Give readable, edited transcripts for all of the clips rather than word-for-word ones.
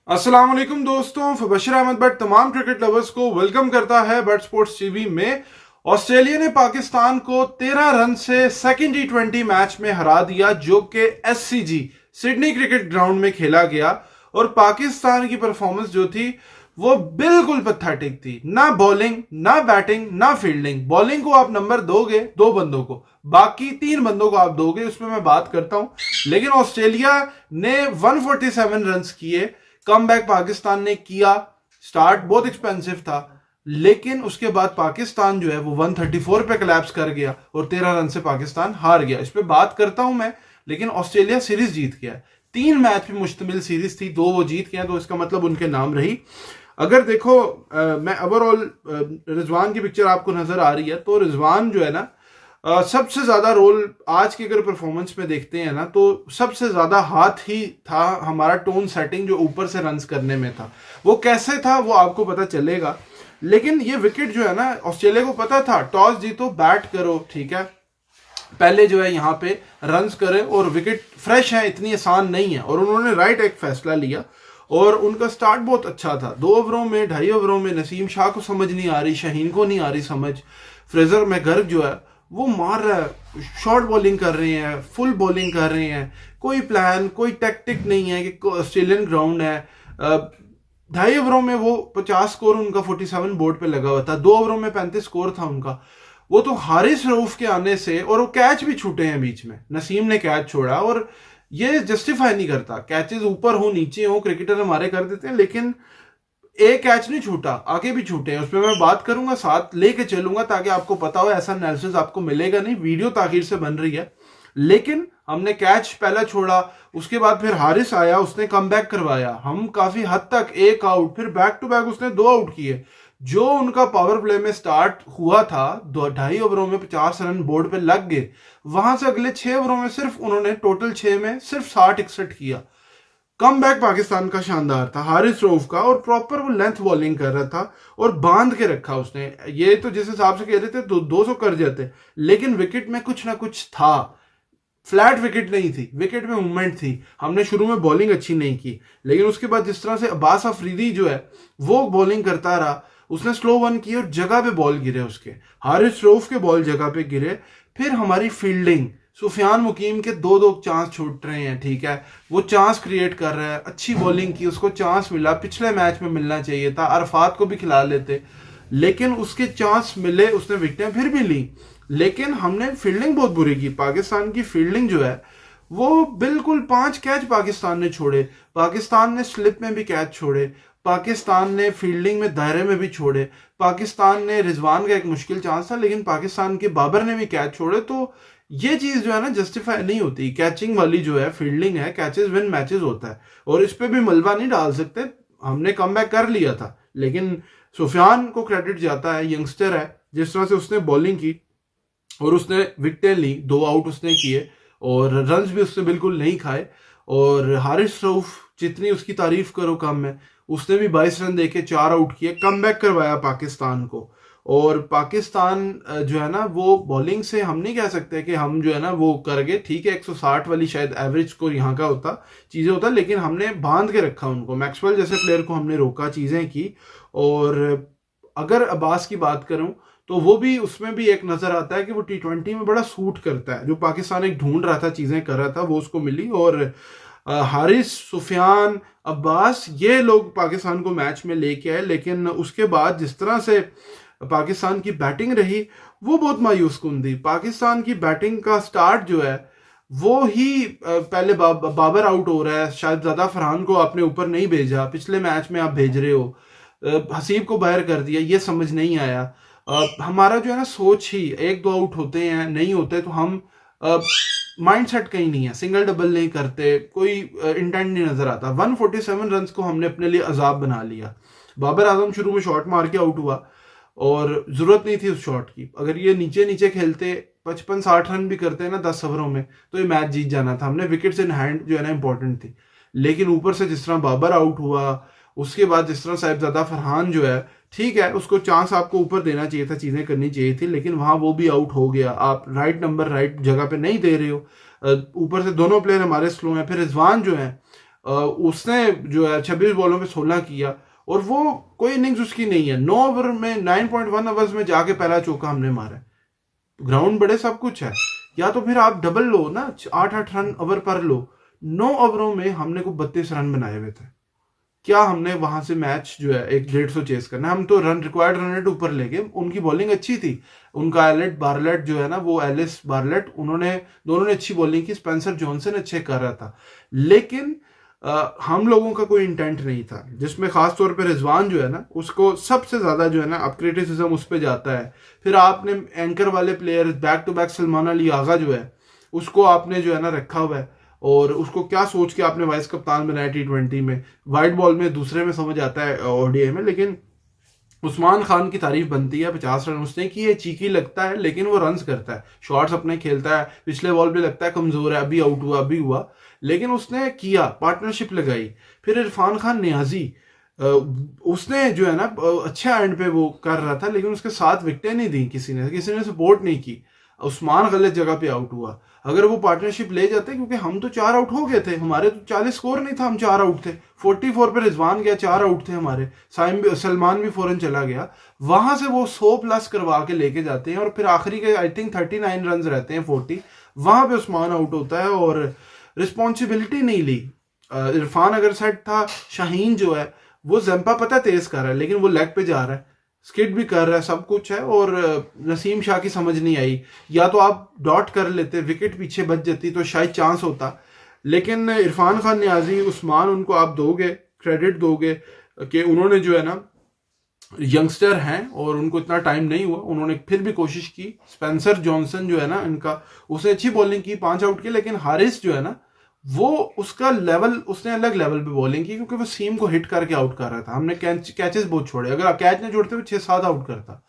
अस्सलाम वालेकुम दोस्तों, बशीर अहमद बट तमाम क्रिकेट लवर्स को वेलकम करता है बट स्पोर्ट्स टीवी में। ऑस्ट्रेलिया ने पाकिस्तान को 13 रन से सेकेंड T20 मैच में हरा दिया जो कि SCG सिडनी क्रिकेट ग्राउंड में खेला गया। और पाकिस्तान की परफॉर्मेंस जो थी वो बिल्कुल पैथेटिक थी। ना बॉलिंग, ना बैटिंग, ना फील्डिंग। बॉलिंग को आप नंबर दोगे दो बंदों को, बाकी तीन बंदों को आप दोगे, उसमें मैं बात करता हूं। लेकिन ऑस्ट्रेलिया ने 147 रन किए। कमबैक पाकिस्तान ने किया। स्टार्ट बहुत एक्सपेंसिव था, लेकिन उसके बाद पाकिस्तान जो है वो 134 पे कोलैप्स कर गया और 13 रन से पाकिस्तान हार गया। इस पे बात करता हूं मैं। लेकिन ऑस्ट्रेलिया सीरीज जीत गया। 3 मैच पे मुश्तमिल सीरीज थी, 2 वो जीत गया, तो इसका मतलब उनके नाम रही। अगर देखो मैं ओवरऑल रिजवान की पिक्चर आपको नजर आ रही है, तो रिजवान जो है ना सबसे ज्यादा रोल आज की अगर परफॉर्मेंस में देखते हैं ना, तो सबसे ज्यादा हाथ ही था हमारा टोन सेटिंग जो ऊपर से रन्स करने में था। वो कैसे था वो आपको पता चलेगा। लेकिन ये विकेट जो है ना, ऑस्ट्रेलिया को पता था टॉस जीतो बैट करो, ठीक है, पहले जो है यहाँ पे रन्स करे और विकेट फ्रेश है, इतनी आसान नहीं है। और उन्होंने राइट एक फैसला लिया और उनका स्टार्ट बहुत अच्छा था। 2 ओवरों में, 2.5 ओवरों में नसीम शाह को समझ नहीं आ रही, शाहीन को नहीं आ रही समझ। फ्रेजर मैकगर्क जो है वो मार रहा है, शॉर्ट बॉलिंग कर रहे हैं, फुल बॉलिंग कर रहे हैं। कोई प्लान, कोई टैक्टिक नहीं है कि ऑस्ट्रेलियन ग्राउंड है। 2.5 ओवरों में वो 50 स्कोर उनका 47 बोर्ड पे लगा हुआ था। 2 ओवरों में 35 स्कोर था उनका। वो तो हारिस रऊफ के आने से, और वो कैच भी छूटे हैं बीच में, नसीम ने कैच छोड़ा। और ये जस्टिफाई नहीं करता, कैचेस ऊपर हो नीचे हो क्रिकेटर हमारे कर देते हैं, लेकिन एक कैच नहीं छूटा, आगे भी छूटे हैं। उस पर मैं बात करूंगा, साथ लेके चलूंगा ताकि आपको पता हो। ऐसा एनालिसिस आपको मिलेगा नहीं, वीडियो ताखिर से बन रही है। लेकिन हमने कैच पहला छोड़ा, उसके बाद फिर हारिस आया, उसने कमबैक करवाया। हम काफी हद तक एक आउट, फिर बैक टू बैक उसने 2 आउट किए। जो उनका पावर प्ले में स्टार्ट हुआ था, 2.5 ओवरों में 50 रन बोर्ड पे लग गए। वहां से अगले 6 ओवरों में सिर्फ उन्होंने टोटल 6 में सिर्फ 60-61 किया। कम बैक पाकिस्तान का शानदार था, हारिस रऊफ का, और प्रॉपर वो लेंथ बॉलिंग कर रहा था और बांध के रखा उसने। ये तो जिस हिसाब से कह रहे थे 200 कर जाते, लेकिन विकेट में कुछ ना कुछ था। फ्लैट विकेट नहीं थी, विकेट में मूवमेंट थी। हमने शुरू में बॉलिंग अच्छी नहीं की, लेकिन उसके बाद जिस तरह से अब्बास अफरीदी जो है वो बॉलिंग करता रहा, उसने स्लो वन की और जगह पे बॉल गिरे उसके, हारिस रऊफ के बॉल जगह पे गिरे। फिर हमारी फील्डिंग, सुफियान मुकीम के 2-2 चांस छूट रहे हैं, ठीक है, वो चांस क्रिएट कर रहा है, अच्छी बॉलिंग की, उसको चांस मिला, पिछले मैच में मिलना चाहिए था, अरफात को भी खिला लेते, लेकिन उसके चांस मिले, उसने विकेटें फिर भी ली। लेकिन हमने फील्डिंग बहुत बुरी की। पाकिस्तान की फील्डिंग जो है वो बिल्कुल 5 कैच पाकिस्तान ने छोड़े, पाकिस्तान ने स्लिप में भी कैच छोड़े, पाकिस्तान ने फील्डिंग में दायरे में भी छोड़े, पाकिस्तान ने, रिजवान का एक मुश्किल चांस था लेकिन पाकिस्तान के बाबर ने भी कैच छोड़े। तो ये चीज जो है ना जस्टिफाई नहीं होती। कैचिंग वाली जो है फील्डिंग है, कैचेस विन मैचेस होता है, और इस पे भी मलबा नहीं डाल सकते। हमने कमबैक कर लिया था, लेकिन सुफियान को क्रेडिट जाता है, यंगस्टर है, जिस तरह से उसने बॉलिंग की और उसने विकेटें ली, 2 आउट उसने किए और रन्स भी उसने बिल्कुल नहीं खाए। और हारिस रऊफ जितनी उसकी तारीफ करो कम है, उसने भी 22 रन देके 4 आउट किए, कमबैक करवाया पाकिस्तान को। और पाकिस्तान जो है ना वो बॉलिंग से हम नहीं कह सकते कि हम जो है ना वो कर गए, ठीक है, 160 वाली शायद एवरेज स्कोर यहाँ का होता, चीजें होता, लेकिन हमने बांध के रखा उनको। मैक्सवेल जैसे प्लेयर को हमने रोका, चीजें की। और अगर अब्बास की बात करूं तो वो भी, उसमें भी एक नजर आता है कि वो T20 में बड़ा सूट करता है। जो पाकिस्तान एक ढूंढ रहा था, चीजें कर रहा था, वो उसको मिली। और हारिस, सुफियान, अब्बास, ये लोग पाकिस्तान को मैच में लेके आए। लेकिन उसके बाद जिस तरह से पाकिस्तान की बैटिंग रही वो बहुत मायूस कुन थी। पाकिस्तान की बैटिंग का स्टार्ट जो है वो ही पहले बाबर आउट हो रहा है, शायद ज्यादा फरहान को आपने ऊपर नहीं भेजा, पिछले मैच में आप भेज रहे हो, हसीब को बाहर कर दिया, ये समझ नहीं आया। हमारा जो है ना सोच ही, 1-2 आउट होते हैं, नहीं होते तो हम माइंड सेट कहीं नहीं है, सिंगल डबल नहीं करते, कोई इंटेंट नहीं नजर आता। 147 रन को हमने अपने लिए अजाब बना लिया। बाबर आजम शुरू में शॉट मार के आउट हुआ और जरूरत नहीं थी उस शॉट की। अगर ये नीचे नीचे खेलते, 55-60 रन भी करते ना 10 ओवरों में, तो ये मैच जीत जाना था। हमने विकेट्स इन हैंड जो है ना इंपॉर्टेंट थी। लेकिन ऊपर से जिस तरह बाबर आउट हुआ, उसके बाद जिस तरह साहिबजादा फरहान जो है, ठीक है, उसको चांस आपको ऊपर देना चाहिए था, चीजें करनी चाहिए थी, लेकिन वहां वो भी आउट हो गया। आप राइट नंबर राइट जगह पे नहीं दे रहे हो। ऊपर से दोनों प्लेयर हमारे स्लो हैं। फिर रिजवान जो है उसने जो है 26 बॉलों पे 16 किया, और वो कोई इनिंग्स उसकी नहीं है। 9 ओवर में 9.1 ओवर्स में जाके पहला चौका हमने मारा है। ग्राउंड बड़े, सब कुछ है, या तो फिर आप डबल लो ना, 8-8 रन ओवर पर लो। 9 ओवरों में हमने को 32 रन बनाए हुए थे। क्या हमने वहां से मैच जो है 150 चेस करना, हम तो रन रिक्वायर्ड रन रेट ऊपर ले गए। उनकी बॉलिंग अच्छी थी, उनका एलेट बार्लेट जो है ना, वो एलिस बार्लेट, उन्होंने दोनों ने अच्छी बॉलिंग की, स्पेंसर जॉनसन अच्छे कर रहा था, लेकिन हम लोगों का कोई इंटेंट नहीं था। जिसमें खास तौर पे रिजवान जो है ना, उसको सबसे ज्यादा जो है ना अब क्रिटिसिज्म उस पर जाता है। फिर आपने एंकर वाले player back to back Salman Ali Agha जो है, उसको आपने जो है ना रखा हुआ है, और उसको क्या सोच के आपने वाइस कप्तान बनाया T20 में। वाइट बॉल में दूसरे में समझ आता है, ODI में, लेकिन उस्मान खान की तारीफ बनती है। 50 रन उसने किए, चीकी लगता है लेकिन वो रन्स करता है, शॉट्स अपने खेलता है। पिछले बॉल पे लगता है कमजोर है, अभी आउट हुआ, अभी हुआ, लेकिन उसने किया, पार्टनरशिप लगाई। फिर इरफान खान नियाजी, उसने जो है ना अच्छा एंड पे वो कर रहा था, लेकिन उसके साथ विकेटें नहीं दी, किसी ने सपोर्ट नहीं की। उस्मान गलत जगह पे आउट हुआ। अगर वो पार्टनरशिप ले जाते, क्योंकि हम तो 4 आउट हो गए थे, हमारे तो 40 स्कोर नहीं था, हम 4 आउट थे। 44 पे रिजवान गया, 4 आउट थे हमारे, सलमान भी फौरन चला गया। वहां से वो 100 प्लस करवा के लेके जाते हैं, और फिर आखिरी के आई थिंक 39 रन रहते हैं 40, वहां पे उस्मान आउट होता है और रिस्पॉन्सिबिलिटी नहीं ली। इरफान अगर सेट था, शाहीन जो है वो जंपा पता तेज कर रहा है, लेकिन वो लेग पे जा रहा है, स्किड भी कर रहा है, सब कुछ है, और नसीम शाह की समझ नहीं आई। या तो आप डॉट कर लेते, विकेट पीछे बच जाती तो शायद चांस होता, लेकिन इरफान खान नियाजी, उस्मान, उनको आप दोगे, क्रेडिट दोगे कि उन्होंने जो है ना, यंगस्टर हैं और उनको इतना टाइम नहीं हुआ, उन्होंने फिर भी कोशिश की। स्पेंसर जॉनसन जो है ना इनका, उसने अच्छी बॉलिंग की, 5 आउट की, लेकिन हारिस जो है ना, वो उसका लेवल, उसने अलग लेवल पे बॉलिंग की, क्योंकि वो सीम को हिट करके आउट कर रहा था। हमने कैचेस बहुत छोड़े, अगर कैच नहीं जोड़ते हुए 6-7 आउट करता।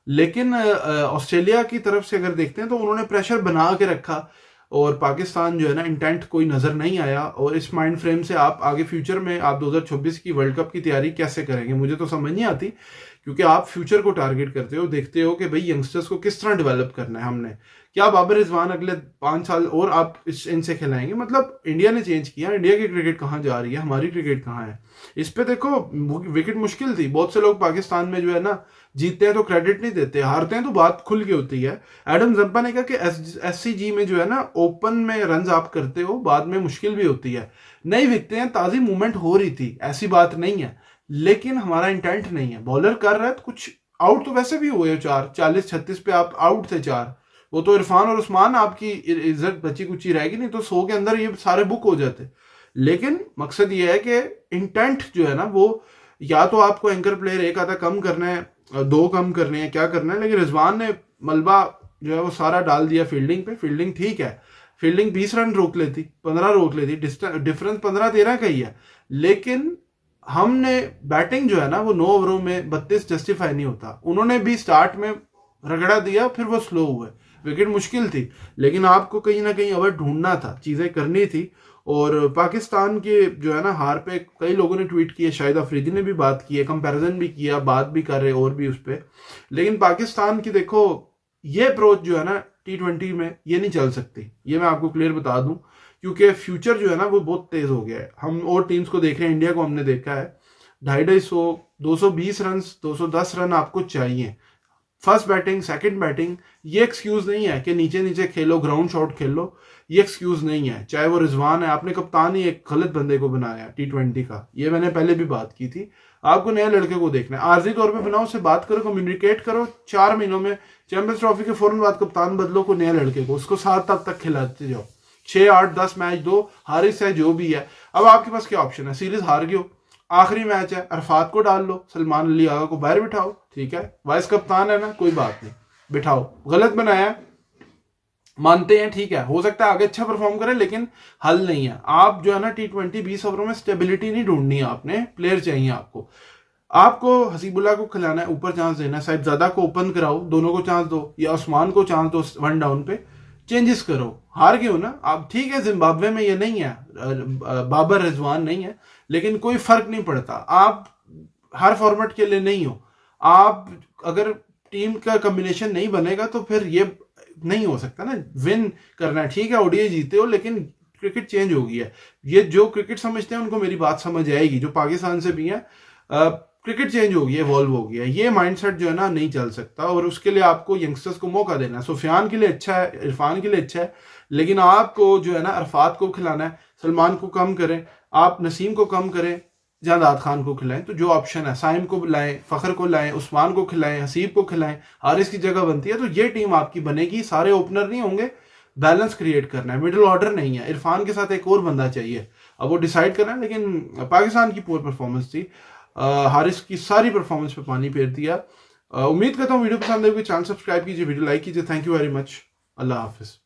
लेकिन ऑस्ट्रेलिया की तरफ से अगर देखते हैं तो उन्होंने प्रेशर बना के रखा, और पाकिस्तान जो है ना, इंटेंट कोई नजर नहीं आया। और इस माइंड फ्रेम से आप आगे फ्यूचर में आप 2026 की वर्ल्ड कप की तैयारी कैसे करेंगे, मुझे तो समझ नहीं आती। क्योंकि आप फ्यूचर को टारगेट करते हो, देखते हो कि भाई यंगस्टर्स को किस तरह डेवलप करना है। हमने क्या बाबर रिजवान अगले 5 साल और आप इनसे खिलाएंगे? मतलब इंडिया ने चेंज किया, इंडिया की क्रिकेट कहाँ जा रही है, हमारी क्रिकेट कहाँ है? इस पे देखो, विकेट मुश्किल थी। बहुत से लोग पाकिस्तान में जो है ना, जीतते हैं तो क्रेडिट नहीं देते, हारते हैं तो बात खुल के होती है। एडम जंपा ने कहा कि SCG में जो है ना, ओपन में रन आप करते हो, बाद में मुश्किल भी होती है। नहीं विकते हैं, ताजी मूवमेंट हो रही थी, ऐसी बात नहीं है, लेकिन हमारा इंटेंट नहीं है। बॉलर कर रहा है तो कुछ आउट तो वैसे भी हुए 4, 40-36 पे आप आउट थे 4, वो तो इरफान और उस्मान, आपकी इज्जत बची कुची रहेगी, नहीं तो 100 के अंदर ये सारे बुक हो जाते। लेकिन मकसद ये है कि इंटेंट जो है ना, वो या तो आपको एंकर प्लेयर एक आधा कम करना है, 2 कम करने हैं, क्या करना है। लेकिन रिजवान ने मलबा जो है वो सारा डाल दिया फील्डिंग पे। फील्डिंग ठीक है, फील्डिंग 20 रन रोक लेती, 15 रोक लेती, डिफरेंस 15-13 का ही है। लेकिन हमने बैटिंग जो है ना, वो 9 ओवरों में 32 जस्टिफाई नहीं होता। उन्होंने भी स्टार्ट में रगड़ा दिया, फिर वो स्लो हुए, विकेट मुश्किल थी, लेकिन आपको कहीं ना कहीं ओवर ढूंढना था, चीजें करनी थी। और पाकिस्तान के जो है ना हार पे कई लोगों ने ट्वीट किए, शाहिद अफरीदी ने भी बात की है, कंपैरिजन भी किया, बात भी कर रहे और भी उस पर। लेकिन पाकिस्तान की देखो, ये अप्रोच जो है ना T20 में, ये नहीं चल सकती, ये मैं आपको क्लियर बता दूं। क्योंकि फ्यूचर जो है ना वो बहुत तेज हो गया है। हम और टीम्स को देख रहे हैं, इंडिया को हमने देखा है, 250, 220 रन, 210 रन आपको चाहिए। फर्स्ट बैटिंग, सेकंड बैटिंग, ये एक्सक्यूज नहीं है कि नीचे नीचे खेलो, ग्राउंड शॉट खेलो, ये एक्सक्यूज नहीं है। चाहे वो रिजवान है, आपने कप्तान ही एक गलत बंदे को बनाया T20 का, ये मैंने पहले भी बात की थी। आपको नए लड़के को देखना है, आर्जी तौर पे बनाओ, उससे बात करो, कम्युनिकेट करो। 4 महीनों में चैंपियंस ट्रॉफी के फौरन बाद कप्तान बदलो को, नए लड़के को, उसको 7 तक खिलाते जाओ, 6, 8, 10 मैच दो, हारिस है जो भी है। अब आपके पास क्या ऑप्शन है? सीरीज हार गए हो, आखिरी मैच है, अरफात को डाल लो, सलमान अली आगा को बाहर बिठाओ, ठीक है, वाइस कप्तान है ना, कोई बात नहीं, बिठाओ। गलत बनाया, मानते हैं, ठीक है, हो सकता है आगे अच्छा परफॉर्म करे, लेकिन हल नहीं है। आप जो है ना T20 20 ओवरों में स्टेबिलिटी नहीं ढूंढनी है, आपने प्लेयर चाहिए आपको हसीबुल्ला को खिलाना है, ऊपर चांस देना है, साहिबजादा को ओपन कराओ, दोनों को चांस दो, या उस्मान को चांस दो 1 डाउन पे, चेंजेस करो। हार गए हो ना आप, ठीक है, जिम्बाब्वे में ये नहीं है, बाबर रिजवान नहीं है, लेकिन कोई फर्क नहीं पड़ता। आप हर फॉर्मेट के लिए नहीं हो, आप अगर टीम का कॉम्बिनेशन नहीं बनेगा तो फिर ये नहीं हो सकता ना। विन करना है, ठीक है, ODI जीते हो, लेकिन क्रिकेट चेंज हो गई है। ये जो क्रिकेट समझते हैं उनको मेरी बात समझ आएगी, जो पाकिस्तान से भी है। क्रिकेट चेंज हो गई है, इवॉल्व हो गया है, ये माइंडसेट जो है ना नहीं चल सकता, और उसके लिए आपको यंगस्टर्स को मौका देना है। सुफियान के लिए अच्छा है, इरफान के लिए अच्छा है, लेकिन आपको जो है ना अरफात को खिलाना है, सलमान को कम करें, आप नसीम को कम करें, जादाद खान को खिलाएं। तो जो ऑप्शन है, साइम को लाएं, फखर को लाएं, उस्मान को खिलाएं, हसीब को खिलाएं, हारिस की जगह बनती है, तो ये टीम आपकी बनेगी। सारे ओपनर नहीं होंगे, बैलेंस क्रिएट करना है, मिडिल ऑर्डर नहीं है, इरफान के साथ एक और बंदा चाहिए, अब वो डिसाइड करना है। लेकिन पाकिस्तान की पूरी परफॉर्मेंस थी, हारिस की सारी परफॉर्मेंस पे पानी फेर दिया। उम्मीद करता हूँ वीडियो पसंद आएगी, चैनल सब्सक्राइब कीजिए, वीडियो लाइक कीजिए। Thank you very much, Allah Hafiz.